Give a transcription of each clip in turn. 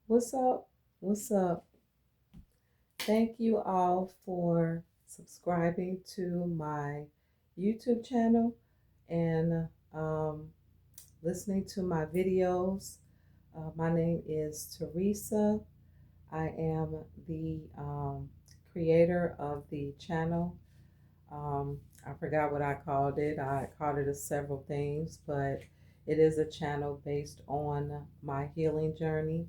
What's up? What's up? Thank you all for subscribing to my YouTube channel and listening to my videos. My name is Teresa. I am the creator of the channel. I forgot what I called it. I called it several things, but it is a channel based on my healing journey.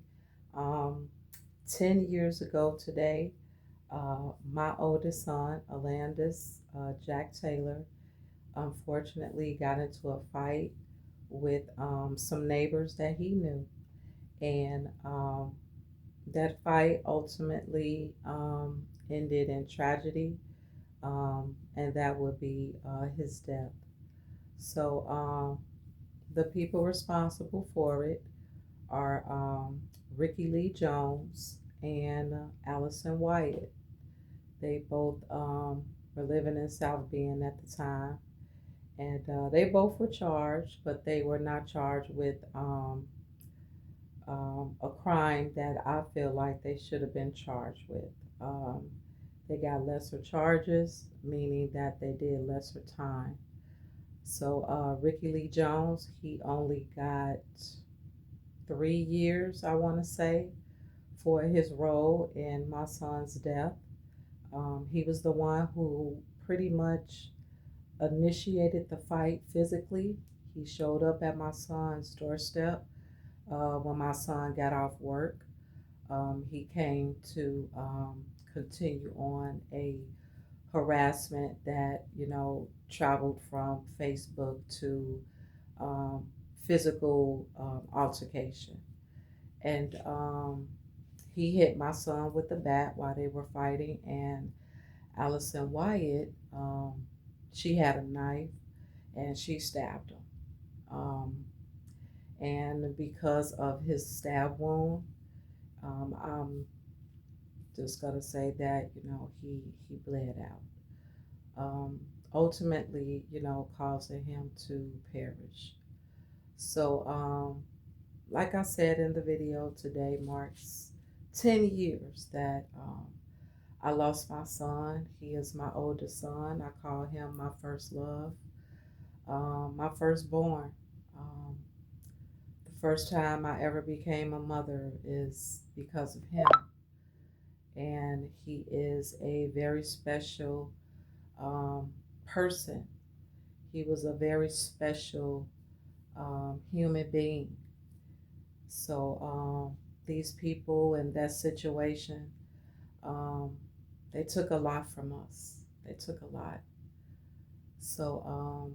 Um, 10 years ago today, my oldest son, Alandis Jack Taylor, unfortunately got into a fight with some neighbors that he knew. And that fight ultimately ended in tragedy, and that would be his death. So the people responsible for it are Ricky Lee Jones and Allison Wyatt. They both were living in South Bend at the time, and they both were charged, but they were not charged with a crime that I feel like they should have been charged with. Um, they got lesser charges, meaning that they did lesser time. So Ricky Lee Jones, he only got 3 years, I want to say, for his role in my son's death. He was the one who pretty much initiated the fight physically. He showed up at my son's doorstep when my son got off work. He came to continue on a harassment that, traveled from Facebook to um, physical altercation. And he hit my son with the bat while they were fighting, and Allison Wyatt, she had a knife and she stabbed him. Um, and because of his stab wound, I'm just gonna say that he bled out. Ultimately, causing him to perish. So, like I said in the video, today marks 10 years that I lost my son. He is my oldest son. I call him my first love, my firstborn. Um, the first time I ever became a mother is because of him. And he is a very special um, person. He was a very special human being. So these people in that situation, um, they took a lot from us. They took a lot. So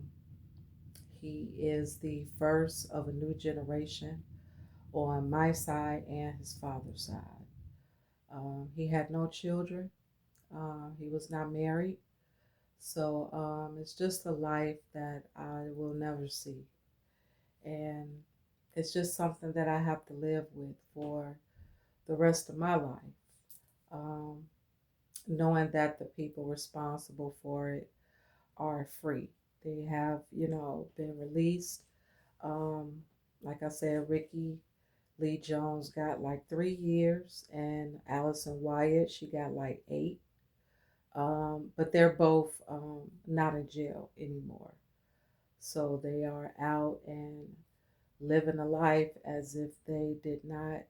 he is the first of a new generation on my side and his father's side. He had no children. He was not married. So it's just a life that I will never see. And it's just something that I have to live with for the rest of my life. Um, Knowing that the people responsible for it are free. They have, been released. Um, like I said, Ricky Lee Jones got like 3 years, and Allison Wyatt, she got like 8. But they're both not in jail anymore. So they are out and living a life as if they did not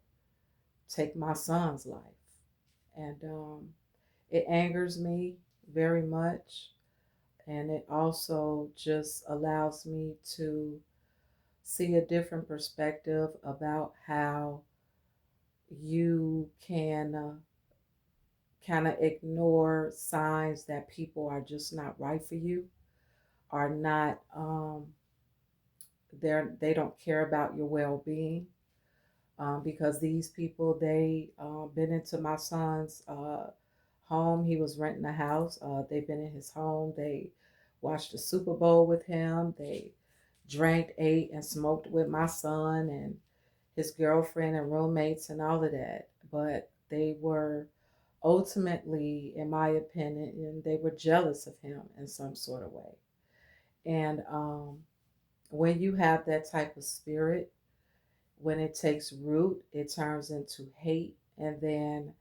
take my son's life. And it angers me very much. And it also just allows me to see a different perspective about how you can kind of ignore signs that people are just not right for you, are not they don't care about your well-being, because these people, they been into my son's home. He was renting a house. They've been in his home. They watched the Super Bowl with him. They drank, ate, and smoked with my son and his girlfriend and roommates and all of that. But they were ultimately, in my opinion, they were jealous of him in some sort of way. And when you have that type of spirit, when it takes root, it turns into hate, and then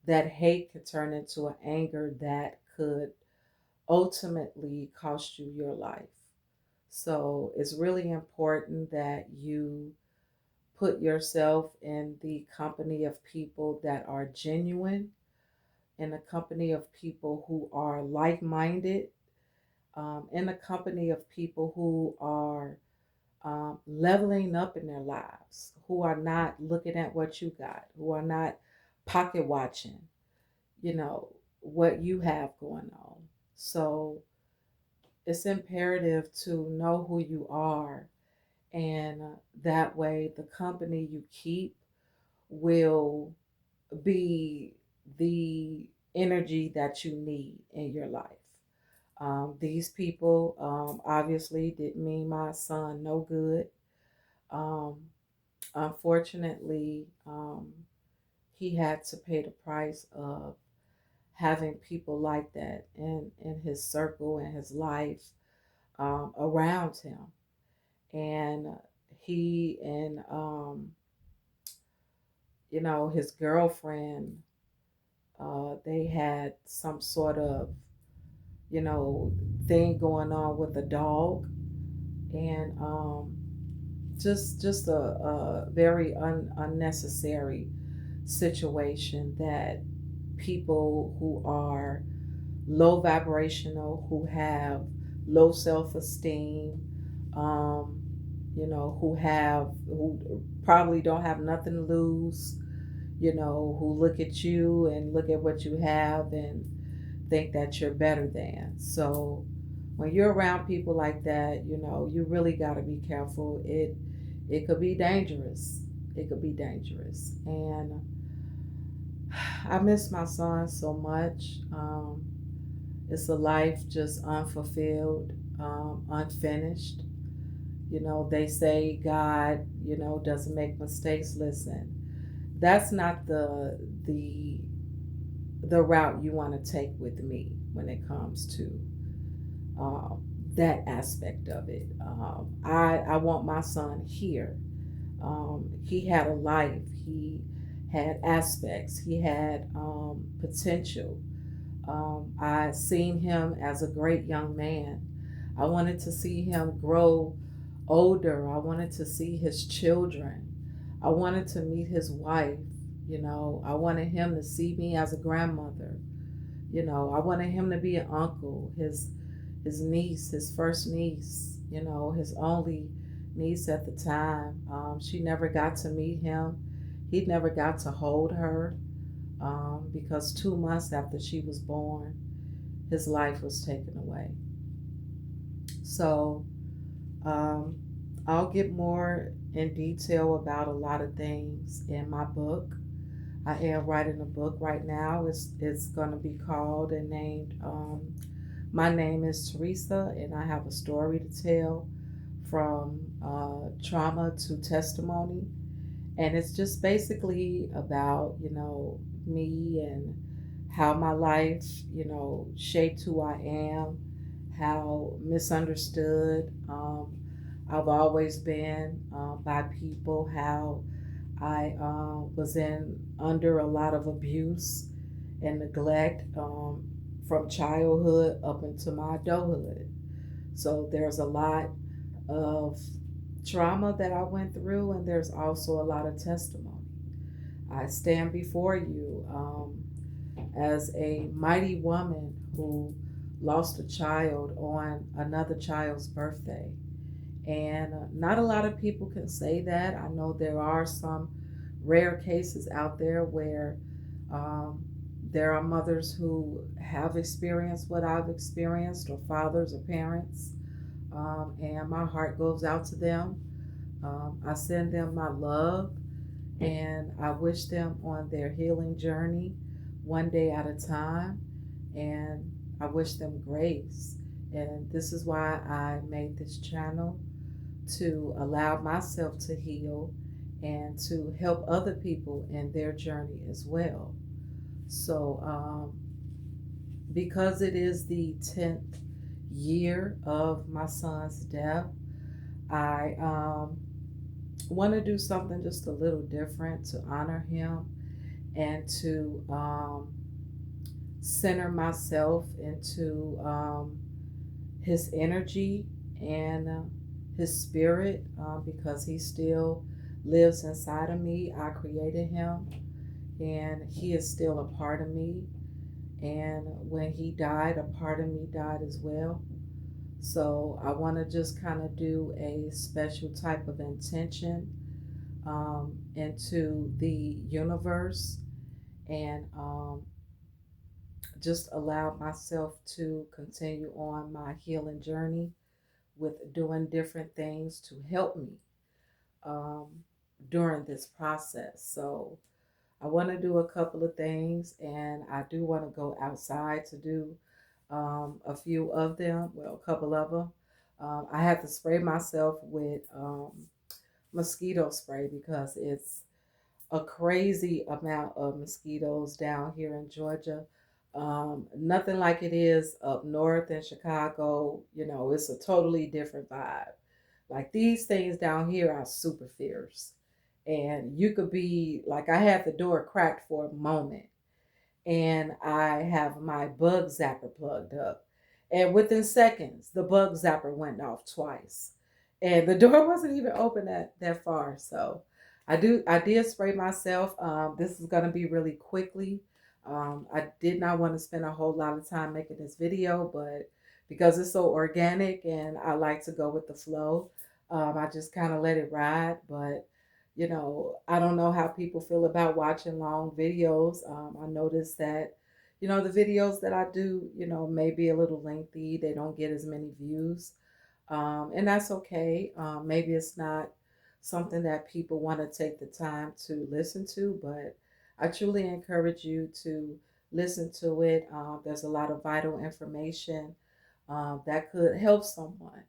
that hate could turn into an anger that could ultimately cost you your life. So it's really important that you put yourself in the company of people that are genuine, in the company of people who are like minded, in the company of people who are leveling up in their lives, who are not looking at what you got, who are not pocket watching, you know, what you have going on. So it's imperative to know who you are, and that way the company you keep will be the energy that you need in your life. These people obviously didn't mean my son no good. Um, Unfortunately, he had to pay the price of having people like that in his circle and his life around him. And he and, his girlfriend, they had some sort of, you know, thing going on with a dog. And just a very unnecessary situation that people who are low vibrational, who have low self esteem, um, who probably don't have nothing to lose, who look at you and look at what you have and think that you're better than. So when you're around people like that, you really got to be careful. It could be dangerous. It could be dangerous. And I miss my son so much. It's a life just unfulfilled, unfinished. They say God, doesn't make mistakes. Listen, that's not the route you want to take with me when it comes to um, that aspect of it. I want my son here. He had a life. He had aspects. He had potential. I seen him as a great young man. I wanted to see him grow older. I wanted to see his children. I wanted to meet his wife. I wanted him to see me as a grandmother. I wanted him to be an uncle, his niece, his first niece, his only niece at the time. She never got to meet him. He never got to hold her because 2 months after she was born, his life was taken away. So um, I'll get more in detail about a lot of things in my book. I am writing a book right now. It's going to be called and named My Name is Teresa, and I have a story to tell from trauma to testimony. And it's just basically about, me and how my life, shaped who I am, how misunderstood I've always been by people, how I was in under a lot of abuse and neglect from childhood up into my adulthood. So there's a lot of trauma that I went through, and there's also a lot of testimony. I stand before you as a mighty woman who lost a child on another child's birthday. And not a lot of people can say that. I know there are some rare cases out there where um, there are mothers who have experienced what I've experienced, or fathers or parents, and my heart goes out to them. I send them my love, and I wish them on their healing journey one day at a time, and I wish them grace. And this is why I made this channel, to allow myself to heal and to help other people in their journey as well. So, because it is the 10th year of my son's death, I want to do something just a little different to honor him and to center myself into his energy and his spirit because he still lives inside of me. I created him and he is still a part of me. And when he died, a part of me died as well. So I want to just kind of do a special type of intention into the universe and just allow myself to continue on my healing journey with doing different things to help me um, during this process. So I want to do a couple of things, and I do want to go outside to do a few of them, well, a couple of them. I have to spray myself with mosquito spray because it's a crazy amount of mosquitoes down here in Georgia. Nothing like it is up north in Chicago. You know, it's a totally different vibe. Like these things down here are super fierce. And you could be like, I had the door cracked for a moment and I have my bug zapper plugged up. And within seconds, the bug zapper went off twice. And the door wasn't even open that far. So I did spray myself. This is gonna be really quickly. I did not want to spend a whole lot of time making this video, but because it's so organic and I like to go with the flow, I just kind of let it ride. But I don't know how people feel about watching long videos. I noticed that, the videos that I do, may be a little lengthy. They don't get as many views. And that's okay. Maybe it's not something that people want to take the time to listen to, but I truly encourage you to listen to it. There's a lot of vital information that could help someone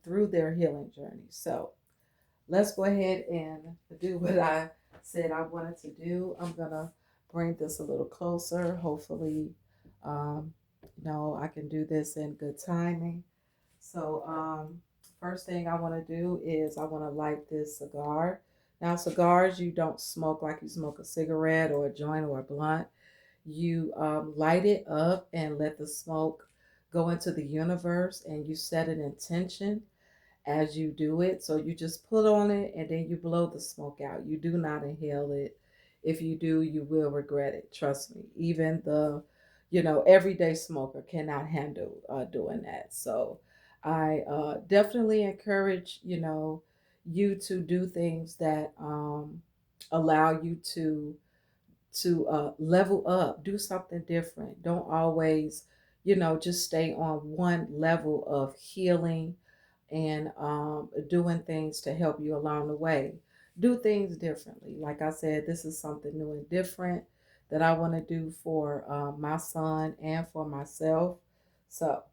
through their healing journey. So, let's go ahead and do what I said I wanted to do. I'm gonna bring this a little closer. Hopefully, um, I can do this in good timing. So, first thing I want to do is I want to light this cigar. Now, cigars you don't smoke like you smoke a cigarette or a joint or a blunt. You light it up and let the smoke go into the universe, and you set an intention as you do it. So you just put on it and then you blow the smoke out. You do not inhale it. If you do, you will regret it. Trust me. Even the, everyday smoker cannot handle doing that. So I definitely encourage, you to do things that allow you to level up, do something different. Don't always, just stay on one level of healing and doing things to help you along the way. Do things differently. Like I said, this is something new and different that I want to do for my son and for myself. So,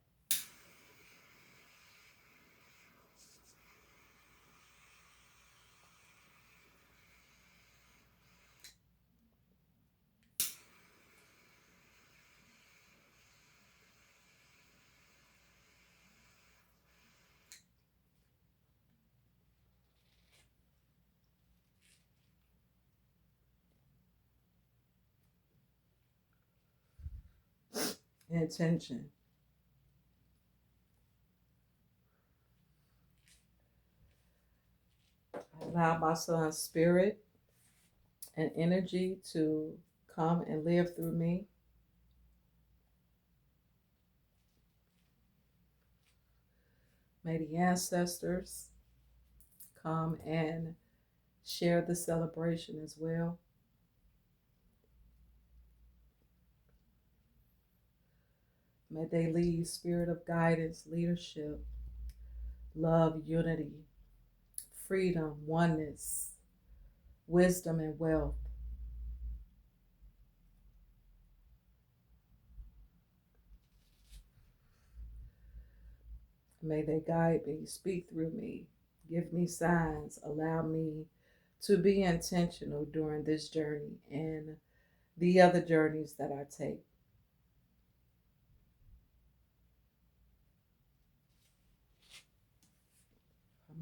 intention. Allow my son's spirit and energy to come and live through me. May the ancestors come and share the celebration as well. May they lead spirit of guidance, leadership, love, unity, freedom, oneness, wisdom, and wealth. May they guide me, speak through me, give me signs, allow me to be intentional during this journey and the other journeys that I take.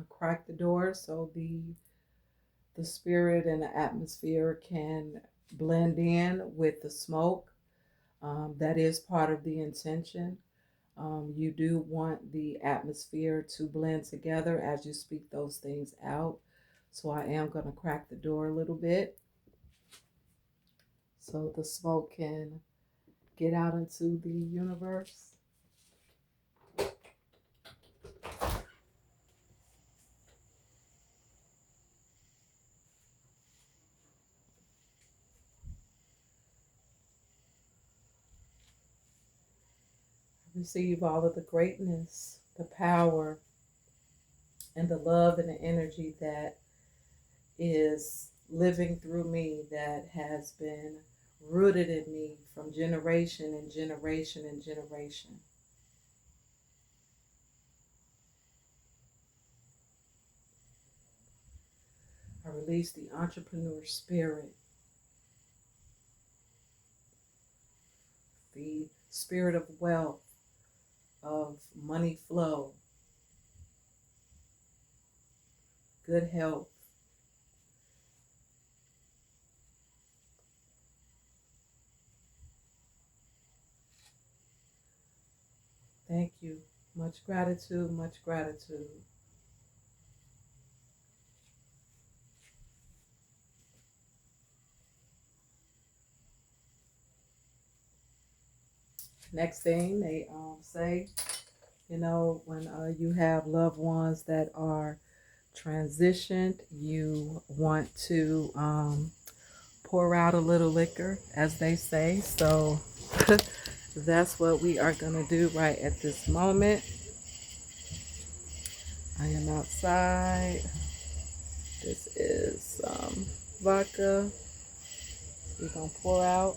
I'm crack the door so the spirit and the atmosphere can blend in with the smoke. That is part of the intention. You do want the atmosphere to blend together as you speak those things out. So I am going to crack the door a little bit so the smoke can get out into the universe. Receive all of the greatness, the power, and the love and the energy that is living through me, that has been rooted in me from generation and generation and generation. I release the entrepreneur spirit, the spirit of wealth, of money flow, good health. Thank you. Much gratitude, much gratitude. Next thing they say, when you have loved ones that are transitioned, you want to pour out a little liquor, as they say. So that's what we are going to do right at this moment. I am outside. This is vodka. We're going to pour out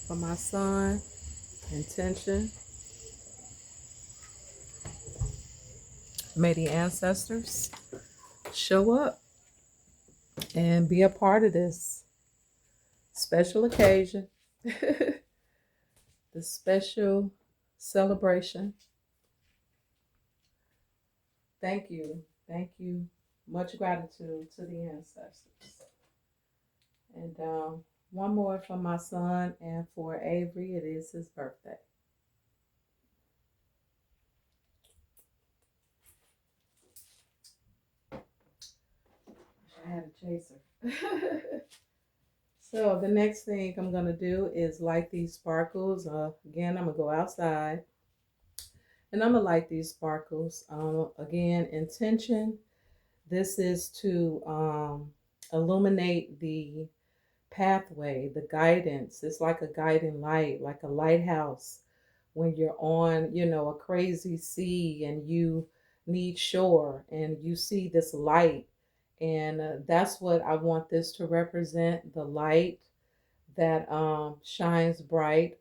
for my son. Intention. May the ancestors show up and be a part of this special occasion, the special celebration. Thank you. Thank you. Much gratitude to the ancestors. And one more for my son, and for Avery, it is his birthday. I had a chaser. So the next thing I'm going to do is light these sparkles. Again, I'm going to go outside and I'm going to light these sparkles. Again, intention. This is to illuminate the pathway, the guidance. It's like a guiding light, like a lighthouse when you're on, a crazy sea and you need shore and you see this light. And that's what I want this to represent, the light that shines bright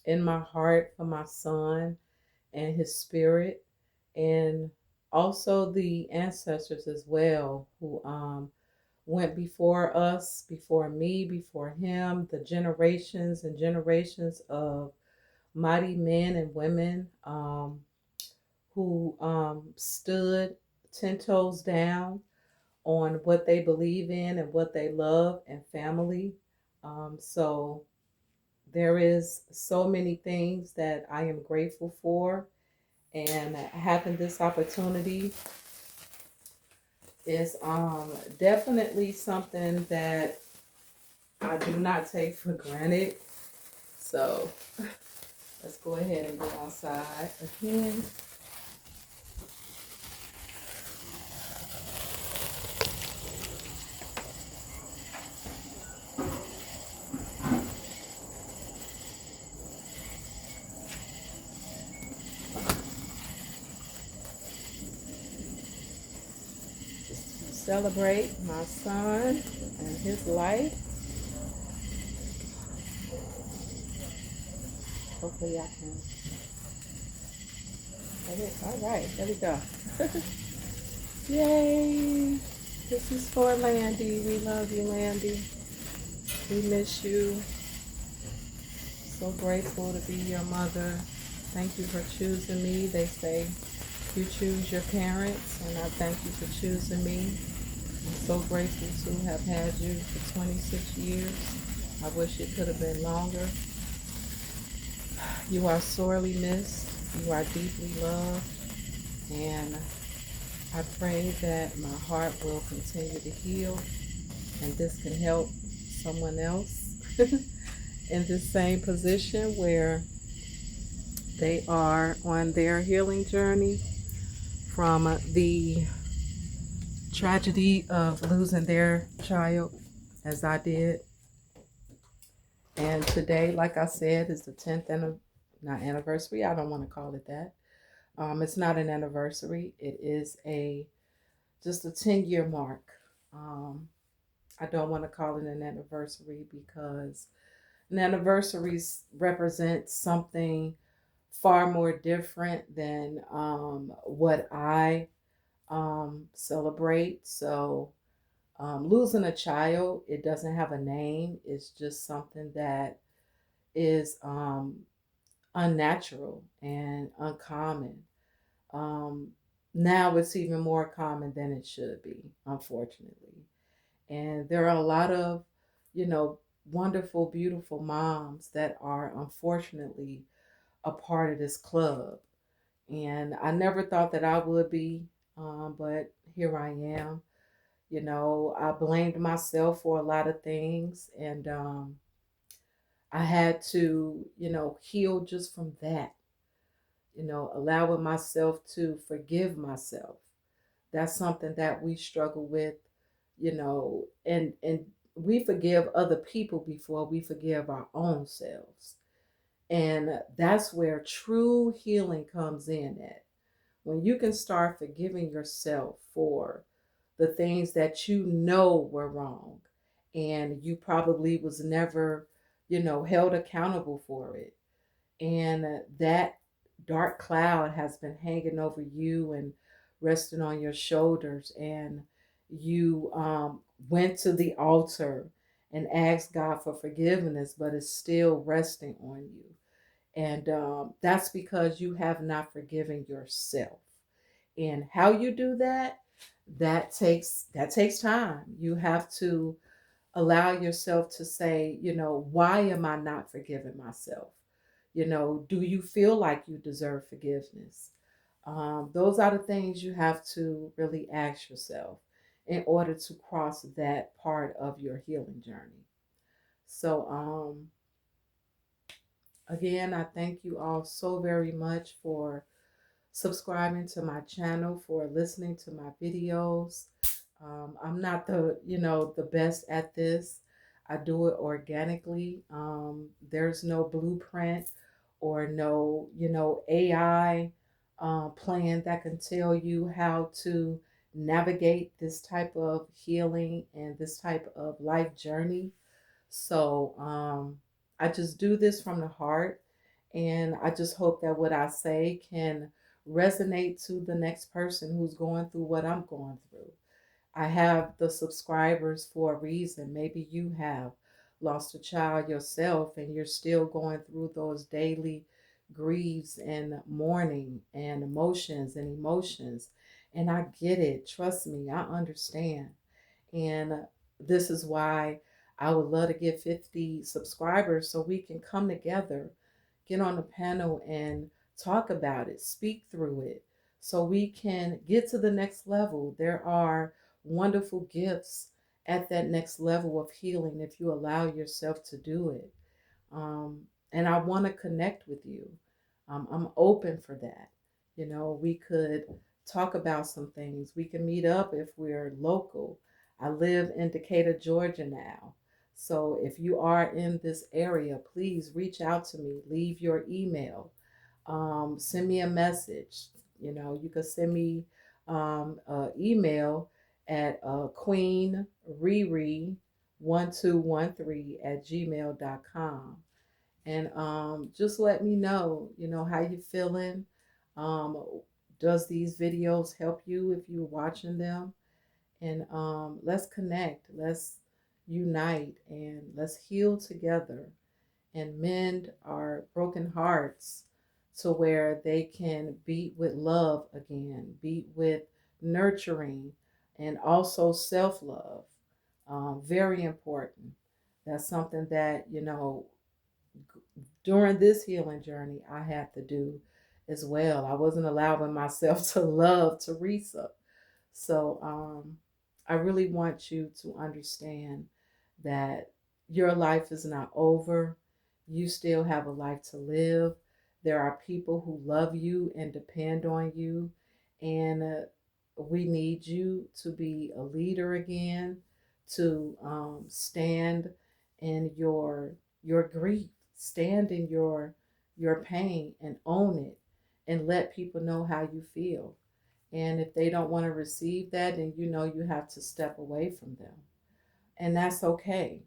in my heart for my son and his spirit, and also the ancestors as well who went before us, before me, before him, the generations and generations of mighty men and women who stood 10 toes down on what they believe in and what they love and family. So there is so many things that I am grateful for, and having this opportunity is definitely something that I do not take for granted. So let's go ahead and go outside again. Celebrate my son and his life. Hopefully I can. All right, there we go. Yay! This is for Landy. We love you, Landy. We miss you. So grateful to be your mother. Thank you for choosing me. They say You choose your parents, and I thank you for choosing me. I'm so grateful to have had you for 26 years. I wish it could have been longer. You are sorely missed. You are deeply loved. And I pray that my heart will continue to heal and this can help someone else in this same position where they are on their healing journey from the tragedy of losing their child, as I did. And today, like I said, is the 10th not anniversary. I don't want to call it that. It's not an anniversary. It is a just a 10-year mark. Um, I don't want to call it an anniversary because an anniversary represents something far more different than what I celebrate. So losing a child, it doesn't have a name. It's just something that is unnatural and uncommon. Um, Now it's even more common than it should be, unfortunately. And there are a lot of, you know, wonderful, beautiful moms that are unfortunately a part of this club. And I never thought that I would be, but here I am. You know, I blamed myself for a lot of things, and I had to, heal just from that, allowing myself to forgive myself. That's something that we struggle with, and we forgive other people before we forgive our own selves. And that's where true healing comes in at. When you can start forgiving yourself for the things that you know were wrong and you probably was never, held accountable for it. And that dark cloud has been hanging over you and resting on your shoulders, and you went to the altar and asked God for forgiveness, but it's still resting on you. And that's because you have not forgiven yourself. And how you do that, that takes time. You have to allow yourself to say, why am I not forgiving myself? Do you feel like you deserve forgiveness? Those are the things you have to really ask yourself in order to cross that part of your healing journey. So, again, I thank you all so very much for subscribing to my channel, for listening to my videos. I'm not the best at this. I do it organically. There's no blueprint or no, AI plan that can tell you how to navigate this type of healing and this type of life journey. So I just do this from the heart. And I just hope that what I say can resonate to the next person who's going through what I'm going through. I have the subscribers for a reason. Maybe you have lost a child yourself and you're still going through those daily grieves and mourning and emotions. And I get it. Trust me, I understand. And this is why I would love to get 50 subscribers so we can come together, get on a panel and talk about it, speak through it, so we can get to the next level. There are wonderful gifts at that next level of healing if you allow yourself to do it. And I want to connect with you. I'm open for that. We could talk about some things. We can meet up if we're local. I live in Decatur, Georgia now. So if you are in this area, please reach out to me. Leave your email. Send me a message. You can send me an email at queenriri1213 and just let me know, how you feeling. Um, does these videos help you if you're watching them? And let's connect. Let's unite and let's heal together and mend our broken hearts to where they can beat with love again, beat with nurturing, and also self love. Very important. That's something that, during this healing journey, I had to do as well. I wasn't allowing myself to love Teresa. So I really want you to understand that your life is not over. You still have a life to live. There are people who love you and depend on you. And we need you to be a leader again, to stand in your grief, stand in your pain and own it, and let people know how you feel. And if they don't want to receive that, then you have to step away from them. And that's okay.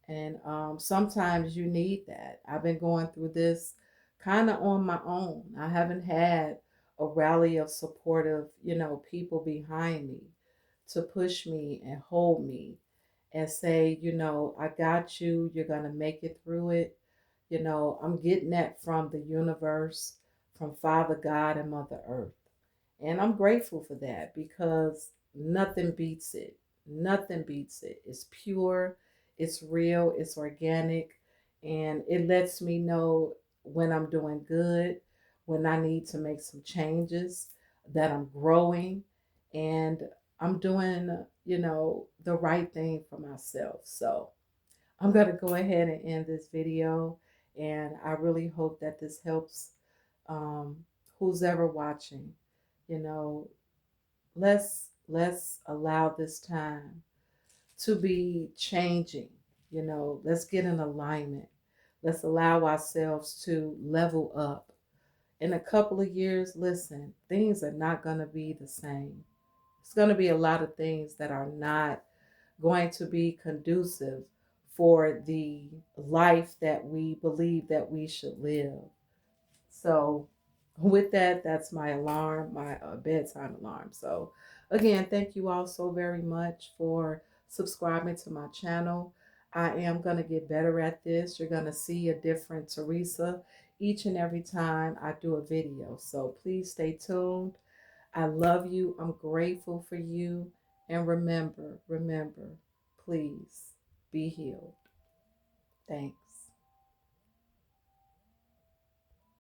And sometimes you need that. I've been going through this kind of on my own. I haven't had a rally of supportive, people behind me to push me and hold me and say, I got you. You're going to make it through it. I'm getting that from the universe, from Father God and Mother Earth. And I'm grateful for that because nothing beats it. Nothing beats it. It's pure, it's real, it's organic, and it lets me know when I'm doing good, when I need to make some changes, that I'm growing, and I'm doing, the right thing for myself. So I'm going to go ahead and end this video. And I really hope that this helps um, who's ever watching. You know, let's allow this time to be changing. Let's get in alignment. Let's allow ourselves to level up. In a couple of years, listen, things are not going to be the same. It's going to be a lot of things that are not going to be conducive for the life that we believe that we should live. So, with that, that's my alarm, my bedtime alarm. So, again, thank you all so very much for subscribing to my channel. I am going to get better at this. You're going to see a different Teresa each and every time I do a video. So, please stay tuned. I love you. I'm grateful for you. And remember, please be healed. Thanks.